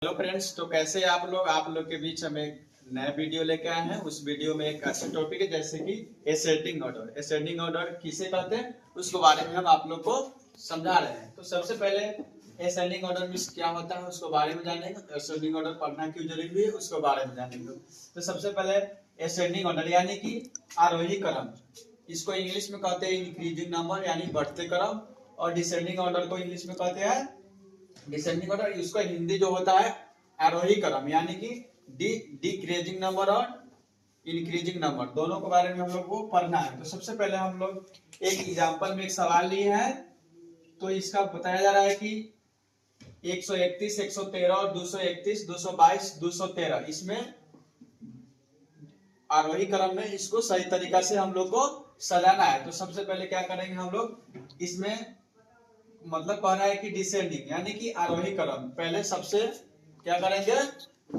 Hello friends, तो कैसे आप लोग के बीच हम एक नया वीडियो लेके आए हैं। उस वीडियो में एक अच्छा टॉपिक है, जैसे कि असेंडिंग ऑर्डर। असेंडिंग ऑर्डर किसे कहते हैं उसके बारे में हम आप लोग को समझा रहे हैं। तो सबसे पहले असेंडिंग ऑर्डर मींस क्या होता है उसको बारे में जानेंगे। असेंडिंग ऑर्डर पढ़ना क्यों जरूरी है उसके बारे में जानेंगे। तो सबसे पहले असेंडिंग ऑर्डर यानी कि आरोही क्रम, इसको इंग्लिश में कहते हैं इंक्रीजिंग नंबर यानी बढ़ते क्रम, और डिसेंडिंग ऑर्डर को इंग्लिश में कहते हैं डिसेंडिंग ऑर्डर। इसका हिंदी जो होता है आरोही क्रम, यानी कि डिक्रीजिंग नंबर और इंक्रीजिंग नंबर, दोनों के बारे में हम लोग को पढ़ना है। तो सबसे पहले हम लोग एक एग्जांपल में एक सवाल लिए हैं। तो इसका बताया जा रहा है कि 131, 113 और 231, 222, 213, इसमें आरोही क्रम में इसको सही तरीका से हम लोग को सजाना है। तो सबसे पहले क्या करेंगे हम लोग, इसमें मतलब कह रहा है कि डिसेंडिंग यानी कि आरोही क्रम, पहले सबसे क्या करेंगे,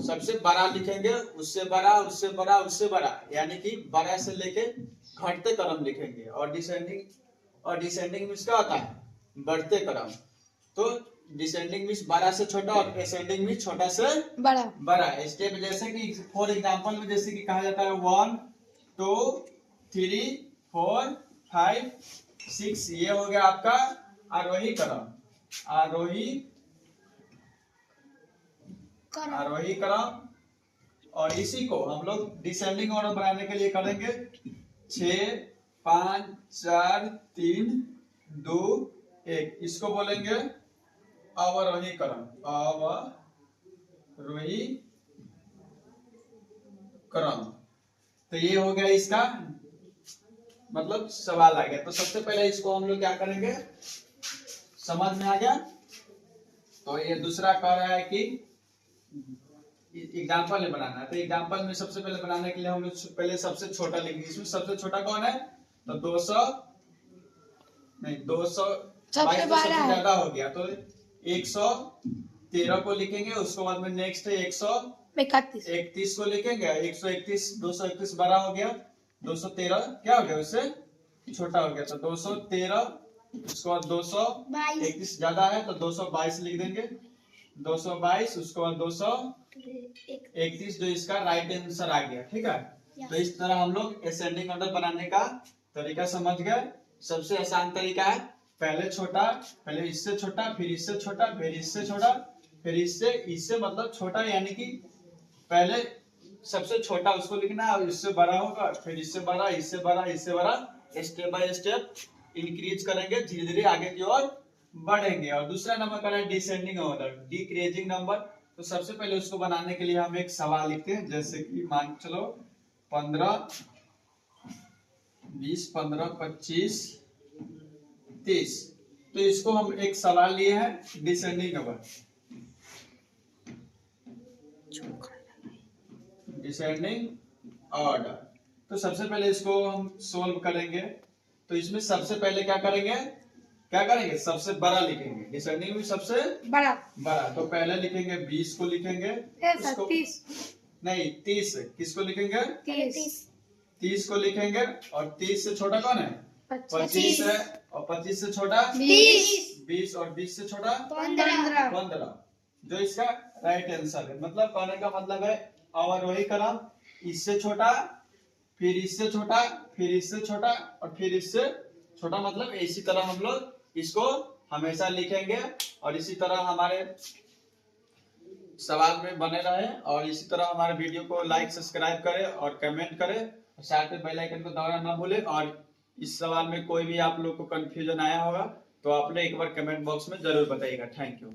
सबसे बड़ा लिखेंगे, उससे बड़ा, उससे बड़ा, उससे बड़ा, यानी कि बड़ा से लेके घटते क्रम लिखेंगे। और डिसेंडिंग मींस क्या होता है, बढ़ते क्रम। तो डिसेंडिंग मींस बड़ा से छोटा और असेंडिंग मींस छोटा से बड़ा स्टेप। जैसे कि फॉर एग्जांपल में जैसे कि कहा जाता है 1 2 3 4 5 6, ये हो गया आपका आरोही क्रम। आरोही क्रम। और इसी को हम लोग डिसेंडिंग ऑर्डर बनाने के लिए करेंगे 6 5 4 3 2 1, इसको बोलेंगे अवरोही क्रम। अवरोही क्रम। तो ये हो गया इसका मतलब सवाल आ गया। तो सबसे पहले इसको हम लोग क्या करेंगे, समझ में आ गया। तो ये दूसरा कह रहा है कि एग्जाम्पल में बनाना है। तो एग्जाम्पल में सबसे पहले बनाने के लिए हम लोग पहले सबसे छोटा लिखेंगे। इसमें सबसे छोटा कौन है, तो 200 नहीं 222 तो सबसे ज्यादा हो गया, तो 113 को लिखेंगे। उसके बाद में नेक्स्ट है 131 को लिखेंगे। 131 231 बड़ा हो गया, 213 क्या हो गया उससे छोटा हो गया, तो 213। उसके बाद 231 ज्यादा है तो 222 लिख देंगे, 222। उसके बाद 231, जो इसका राइट आंसर आ गया। ठीक है, तो इस तरह हम लोग असेंडिंग ऑर्डर बनाने का तरीका समझ गए। सबसे आसान तरीका है, पहले छोटा, पहले इससे छोटा, फिर इससे छोटा, फिर इससे छोटा, फिर इससे मतलब छोटा, यानी कि पहले सबसे छोटा उसको लिखना है और इससे बड़ा होगा, फिर इससे बड़ा, इससे बड़ा, इससे बड़ा, स्टेप बाय स्टेप इंक्रीज करेंगे, धीरे धीरे आगे की ओर बढ़ेंगे। और दूसरा नंबर का है डिसेंडिंग ऑर्डर, डिक्रीजिंग नंबर। तो सबसे पहले उसको बनाने के लिए हम एक सवाल लिखते हैं, जैसे कि मान चलो 15 20 15 25 30। तो इसको हम एक सवाल लिए हैं डिसेंडिंग नंबर, डिसेंडिंग ऑर्डर। तो सबसे पहले इसको हम सोल्व करेंगे। तो इसमें सबसे पहले क्या करेंगे, सबसे बड़ा लिखेंगे। डिसेंडिंग में सबसे बड़ा। तो पहले लिखेंगे 20 को लिखेंगे, इसको नहीं 30, किसको लिखेंगे 30 को लिखेंगे। और 30 से छोटा कौन है, 25 है। और 25 से छोटा 20, और 20 से छोटा 15, जो इसका राइट आंसर है। मतलब कहने का मतलब है अवरोही क्रम, इससे छोटा, फिर इससे छोटा, फिर इससे छोटा, और फिर इससे छोटा। मतलब इसी तरह हम लोग इसको हमेशा लिखेंगे, और इसी तरह हमारे सवाल में बने रहे। और इसी तरह हमारे वीडियो को लाइक सब्सक्राइब करें और कमेंट करें, साथ में बेल आइकन को दबाना ना भूलें। और इस सवाल में कोई भी आप लोग को कंफ्यूजन आया होगा तो आप लोग एक बार कमेंट बॉक्स में जरूर बताइएगा। Thank you.